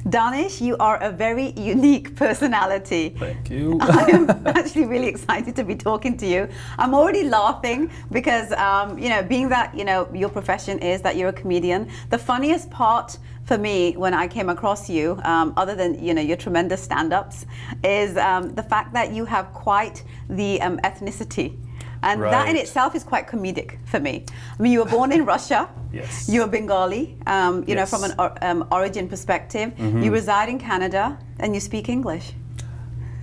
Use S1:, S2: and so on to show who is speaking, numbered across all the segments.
S1: Danish, you are a very unique personality.
S2: Thank you.
S1: I am actually really excited to be talking to you. I'm already laughing because, being that, your profession is that you're a comedian, the funniest part for me when I came across you, other than, your tremendous stand-ups, is the fact that you have quite the ethnicity. And that in itself is quite comedic for me. I mean, you were born in Russia.
S2: Yes.
S1: You're Bengali,
S2: Yes.
S1: from an origin perspective. Mm-hmm. You reside in Canada and you speak English.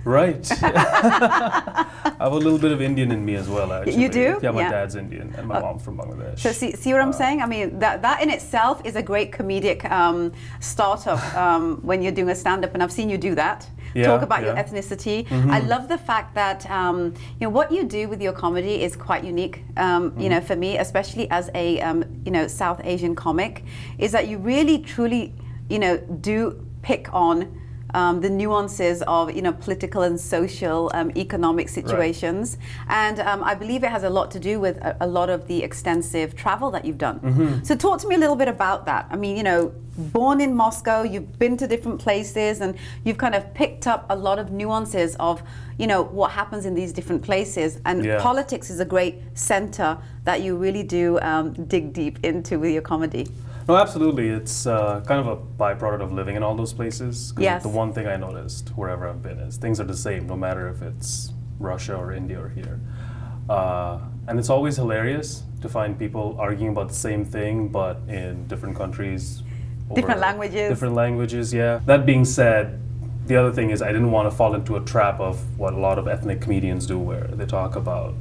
S2: Right. I have a little bit of Indian in me as well, actually.
S1: You do?
S2: Yeah, my dad's Indian and my mom's from Bangladesh.
S1: So see what I'm saying? I mean, that in itself is a great comedic startup when you're doing a stand-up, and I've seen you do that.
S2: Yeah,
S1: Talk about your ethnicity. Mm-hmm. I love the fact that what you do with your comedy is quite unique. For me, especially as a South Asian comic, is that you really truly do pick on the nuances of political and social economic situations, right. And I believe it has a lot to do with a lot of the extensive travel that you've done. Mm-hmm. So talk to me a little bit about that. I mean, born in Moscow, you've been to different places, and you've kind of picked up a lot of nuances of what happens in these different places. And politics is a great center that you really do dig deep into with your comedy.
S2: No, absolutely. It's kind of a byproduct of living in all those places.
S1: Yes.
S2: The one thing I noticed wherever I've been is things are the same, no matter if it's Russia or India or here. And it's always hilarious to find people arguing about the same thing, but in different countries.
S1: Different languages.
S2: Different languages, yeah. That being said, the other thing is I didn't want to fall into a trap of what a lot of ethnic comedians do, where they talk about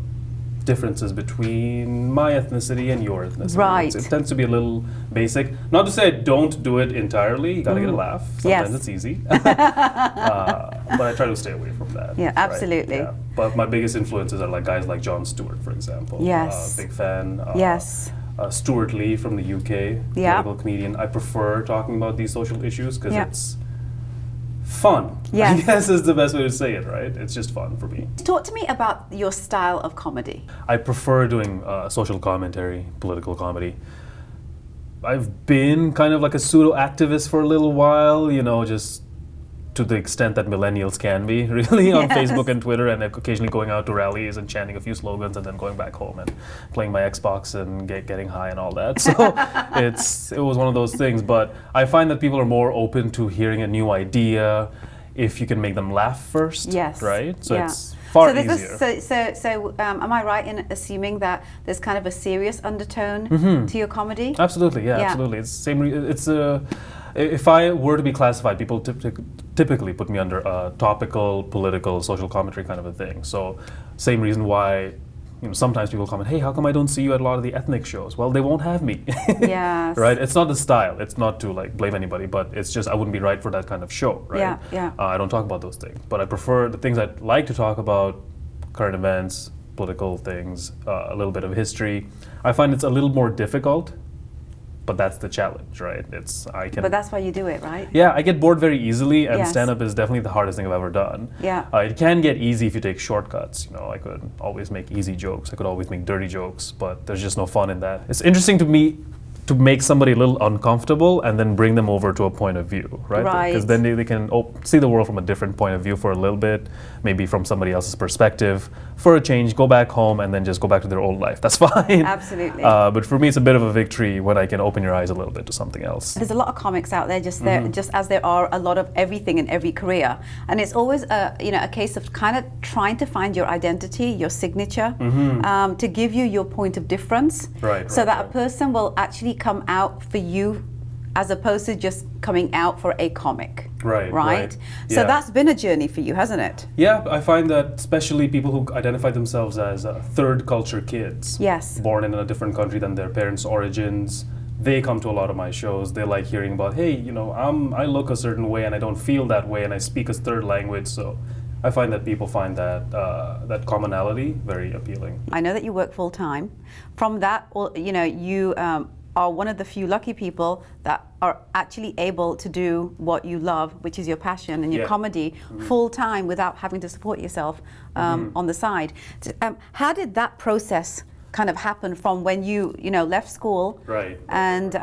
S2: differences between my ethnicity and your ethnicity.
S1: Right.
S2: It tends to be a little basic. Not to say don't do it entirely. You gotta get a laugh. Sometimes it's easy. But I try to stay away from that.
S1: Yeah, absolutely.
S2: Right? Yeah. But my biggest influences are guys like Jon Stewart, for example.
S1: Yes.
S2: Big fan.
S1: Yes.
S2: Stuart Lee from the UK, political comedian. I prefer talking about these social issues because it's fun.
S1: Yes.
S2: I guess is the best way to say it, right? It's just fun for me.
S1: Talk to me about your style of comedy.
S2: I prefer doing social commentary, political comedy. I've been kind of like a pseudo-activist for a little while, just to the extent that millennials can be, really, on Facebook and Twitter, and occasionally going out to rallies and chanting a few slogans and then going back home and playing my Xbox and getting high and all that. So it was one of those things. But I find that people are more open to hearing a new idea if you can make them laugh first, right? So it's far easier.
S1: So am I right in assuming that there's kind of a serious undertone to your comedy?
S2: Absolutely, absolutely. It's the same. If I were to be classified, people typically put me under a topical, political, social commentary kind of a thing. So same reason why sometimes people comment, hey, how come I don't see you at a lot of the ethnic shows? Well, they won't have me.
S1: Yes.
S2: Right? It's not the style. It's not to blame anybody, but it's just I wouldn't be right for that kind of show, right?
S1: Yeah.
S2: I don't talk about those things. But I prefer the things I'd like to talk about, current events, political things, a little bit of history. I find it's a little more difficult. But that's the challenge, right?
S1: But that's why you do it, right?
S2: Yeah, I get bored very easily, and stand-up is definitely the hardest thing I've ever done.
S1: Yeah.
S2: It can get easy if you take shortcuts. I could always make easy jokes. I could always make dirty jokes, but there's just no fun in that. It's interesting to me to make somebody a little uncomfortable and then bring them over to a point of view, right? Because then they can see the world from a different point of view for a little bit, maybe from somebody else's perspective. For a change, go back home and then just go back to their old life. That's fine.
S1: Absolutely.
S2: But for me, it's a bit of a victory when I can open your eyes a little bit to something else.
S1: There's a lot of comics out there, just as there are a lot of everything in every career, and it's always a case of kind of trying to find your identity, your signature, to give you your point of difference, so that a person will actually come out for you as opposed to just coming out for a comic. Right? So that's been a journey for you, hasn't it?
S2: Yeah, I find that especially people who identify themselves as third culture kids, born in a different country than their parents' origins, they come to a lot of my shows. They like hearing about, hey, I look a certain way and I don't feel that way and I speak a third language. So I find that people find that commonality very appealing.
S1: I know that you work full time. From that, you are one of the few lucky people that are actually able to do what you love, which is your passion and your comedy, full time without having to support yourself on the side. How did that process kind of happened from when you left school,
S2: Right.
S1: and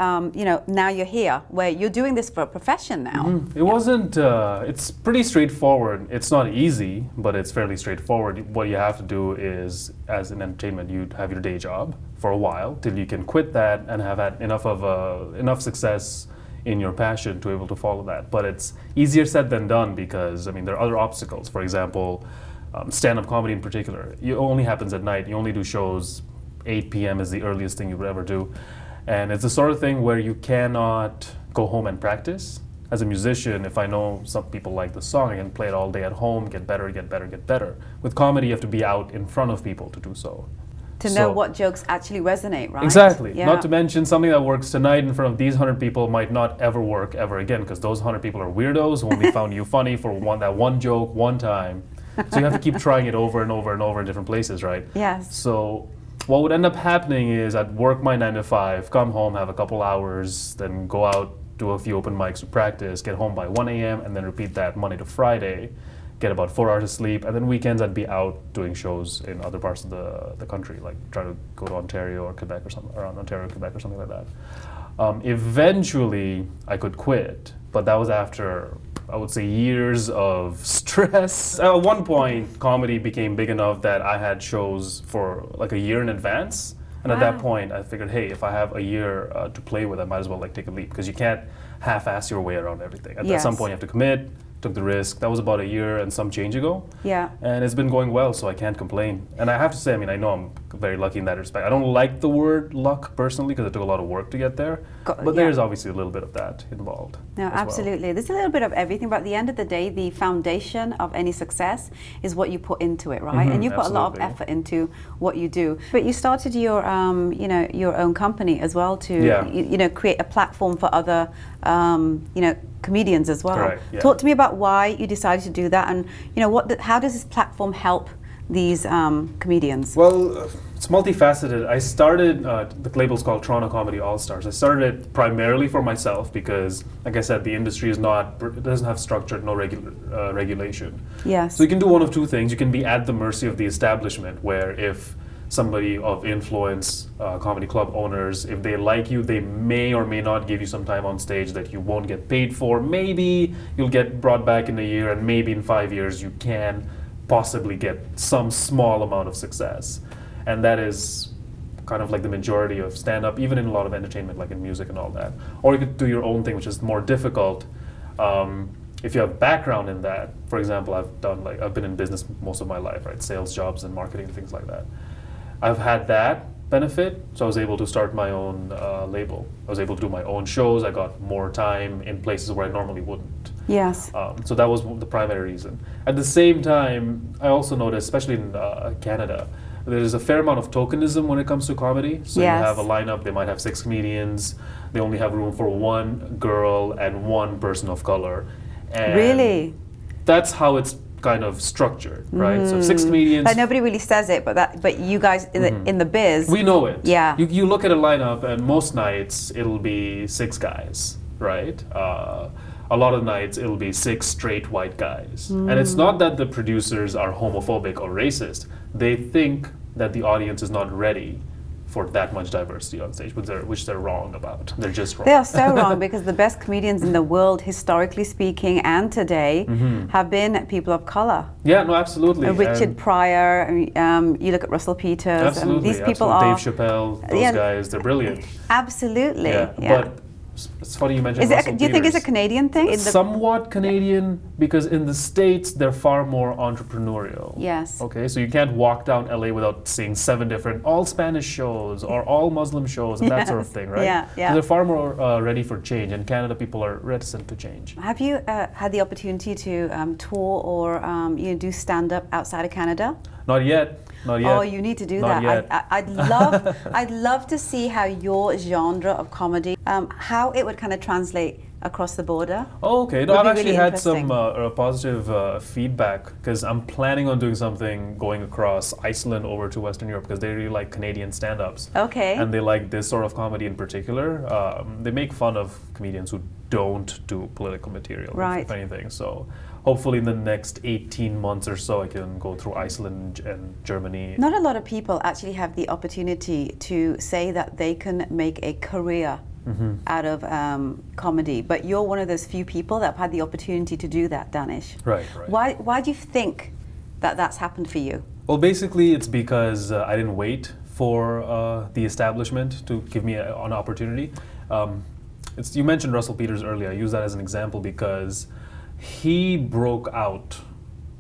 S1: now you're here, where you're doing this for a profession now.
S2: It wasn't, it's pretty straightforward. It's not easy, but it's fairly straightforward. What you have to do is, as in entertainment, you have your day job for a while till you can quit that and have had enough success in your passion to be able to follow that. But it's easier said than done because, I mean, there are other obstacles. For example, stand-up comedy in particular. It only happens at night. You only do shows 8 p.m. is the earliest thing you would ever do. And it's the sort of thing where you cannot go home and practice. As a musician, if I know some people like the song, I can play it all day at home, get better, get better, get better. With comedy, you have to be out in front of people to do so.
S1: To know what jokes actually resonate, right?
S2: Exactly.
S1: Yeah.
S2: Not to mention something that works tonight in front of these 100 people might not ever work ever again, because those 100 people are weirdos who only found you funny for that one joke one time. So you have to keep trying it over and over and over in different places, right?
S1: Yes.
S2: So what would end up happening is I'd work my 9 to 5, come home, have a couple hours, then go out, do a few open mics to practice, get home by 1 a.m., and then repeat that Monday to Friday, get about 4 hours of sleep, and then weekends I'd be out doing shows in other parts of the country, like try to go to Ontario or Quebec or something, around Ontario, Quebec or something like that. Eventually, I could quit, but that was after, I would say, years of stress. At one point, comedy became big enough that I had shows for like a year in advance. And at that point, I figured, hey, if I have a year to play with, I might as well like take a leap, because you can't half-ass your way around everything. At some point, you have to commit. Took the risk. That was about a year and some change ago.
S1: Yeah.
S2: And it's been going well, so I can't complain. And I have to say, I mean, I know I'm very lucky in that respect. I don't like the word luck personally, because it took a lot of work to get there. But there's obviously a little bit of that involved.
S1: No, absolutely. Well. There's a little bit of everything, but at the end of the day, the foundation of any success is what you put into it, right? And you put a lot of effort into what you do. But you started your, your own company as well to, create a platform for other, comedians as well.
S2: Correct, yeah.
S1: Talk to me about why you decided to do that, and how does this platform help these comedians?
S2: Well, it's multifaceted. I started, the label's called Toronto Comedy AllStars. I started it primarily for myself because, like I said, the industry it doesn't have structure, no regulation.
S1: Yes.
S2: So you can do one of two things. You can be at the mercy of the establishment, where if somebody of influence, comedy club owners, if they like you, they may or may not give you some time on stage that you won't get paid for. Maybe you'll get brought back in a year, and maybe in 5 years you can possibly get some small amount of success. And that is kind of like the majority of stand-up, even in a lot of entertainment, like in music and all that. Or you could do your own thing, which is more difficult. If you have background in that, for example, I've been in business most of my life, right? Sales jobs and marketing, things like that. I've had that benefit, so I was able to start my own label. I was able to do my own shows. I got more time in places where I normally wouldn't.
S1: Yes.
S2: So that was the primary reason. At the same time, I also noticed, especially in Canada, there's a fair amount of tokenism when it comes to comedy. So you have a lineup, they might have 6 comedians, they only have room for 1 girl and 1 person of color. And
S1: really?
S2: That's how it's kind of structured, right? So 6 comedians.
S1: But nobody really says it, but you guys in the biz,
S2: we know it.
S1: Yeah.
S2: You look at a lineup, and most nights it'll be 6 guys, right? A lot of nights it'll be 6 straight white guys, and it's not that the producers are homophobic or racist. They think that the audience is not ready for that much diversity on stage, which they're wrong about. They're just wrong.
S1: They are so wrong, because the best comedians in the world, historically speaking, and today, have been people of color.
S2: Yeah, no, absolutely.
S1: Richard Pryor, you look at Russell Peters.
S2: Absolutely,
S1: these people are...
S2: Dave Chappelle, those guys, they're brilliant.
S1: Absolutely.
S2: Yeah. But it's funny you mentioned Russell Peters.
S1: Do you think it's a Canadian thing?
S2: Somewhat Canadian, because in the States they're far more entrepreneurial.
S1: Yes.
S2: Okay, so you can't walk down LA without seeing 7 different all Spanish shows or all Muslim shows and that sort of thing, right?
S1: Yeah.
S2: So they're far more ready for change. In Canada, people are reticent to change.
S1: Have you had the opportunity to tour or do stand-up outside of Canada?
S2: Not yet. Not yet.
S1: Oh, you need to do
S2: Not
S1: that.
S2: Yet.
S1: I'd love to see how your genre of comedy, how it would kind of translate across the border.
S2: Oh, okay. No, I've actually
S1: really
S2: had some positive feedback, because I'm planning on doing something going across Iceland over to Western Europe, because they really like Canadian stand-ups.
S1: Okay.
S2: And they like this sort of comedy in particular. They make fun of comedians who don't do political material,
S1: right.
S2: if anything. So hopefully in the next 18 months or so I can go through Iceland and Germany.
S1: Not a lot of people actually have the opportunity to say that they can make a career out of comedy, but you're one of those few people that have had the opportunity to do that, Danish.
S2: Right.
S1: Why do you think that that's happened for you?
S2: Well, basically it's because I didn't wait for the establishment to give me an opportunity. You mentioned Russell Peters earlier. I use that as an example because he broke out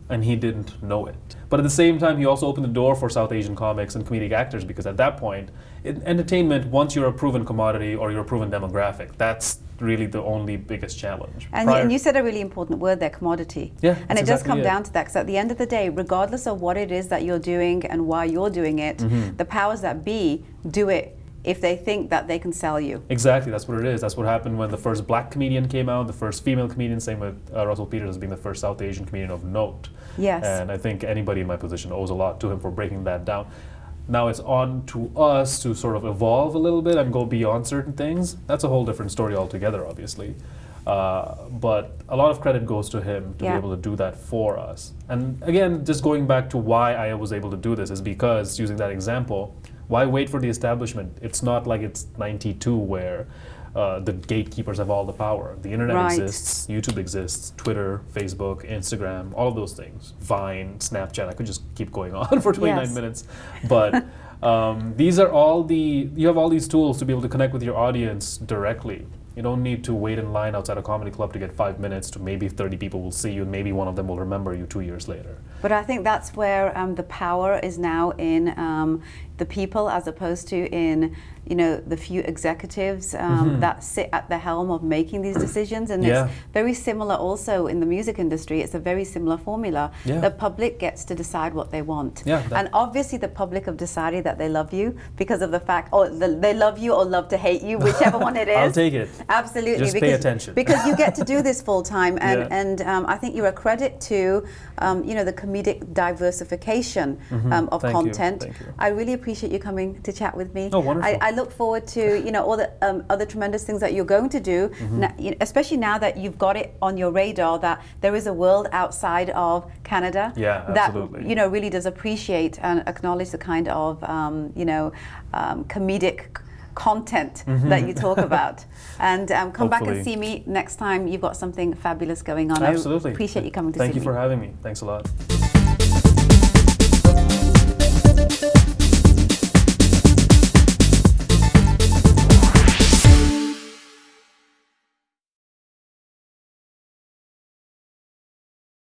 S2: and he didn't know it. But at the same time, he also opened the door for South Asian comics and comedic actors, because at that point, in entertainment, once you're a proven commodity or you're a proven demographic, that's really the only biggest challenge.
S1: And you said a really important word there, commodity.
S2: Yeah,
S1: and it does come down to that, because at the end of the day, regardless of what it is that you're doing and why you're doing it, the powers that be do it if they think that they can sell you.
S2: Exactly, that's what it is. That's what happened when the first black comedian came out, the first female comedian, same with Russell Peters as being the first South Asian comedian of note.
S1: Yes.
S2: And I think anybody in my position owes a lot to him for breaking that down. Now it's on to us to sort of evolve a little bit and go beyond certain things. That's a whole different story altogether, obviously. But a lot of credit goes to him to be able to do that for us. And again, just going back to why I was able to do this is because, using that example, why wait for the establishment? It's not like it's 92 where the gatekeepers have all the power. The internet exists, YouTube exists, Twitter, Facebook, Instagram, all of those things. Vine, Snapchat, I could just keep going on for 29 minutes. But you have all these tools to be able to connect with your audience directly. You don't need to wait in line outside a comedy club to get 5 minutes to maybe 30 people will see you and maybe one of them will remember you 2 years later.
S1: But I think that's where the power is now in the people, as opposed to in the few executives that sit at the helm of making these decisions. And it's very similar also in the music industry. It's a very similar formula. The public gets to decide what they want. And obviously the public have decided that they love you because of the fact, or they love you or love to hate you, whichever one it is.
S2: I'll take it.
S1: Absolutely.
S2: Just pay attention.
S1: Because you get to do this full time, and I think you're a credit to the comedic diversification of content.
S2: Thank you.
S1: I really appreciate you coming to chat with me.
S2: Oh, wonderful.
S1: I look forward to all the other tremendous things that you're going to do, especially now that you've got it on your radar that there is a world outside of Canada that really does appreciate and acknowledge the kind of comedic content that you talk about. And come back and see me next time you've got something fabulous going on.
S2: Absolutely.
S1: I appreciate you coming to see me.
S2: Thank you for having me. Thanks a lot.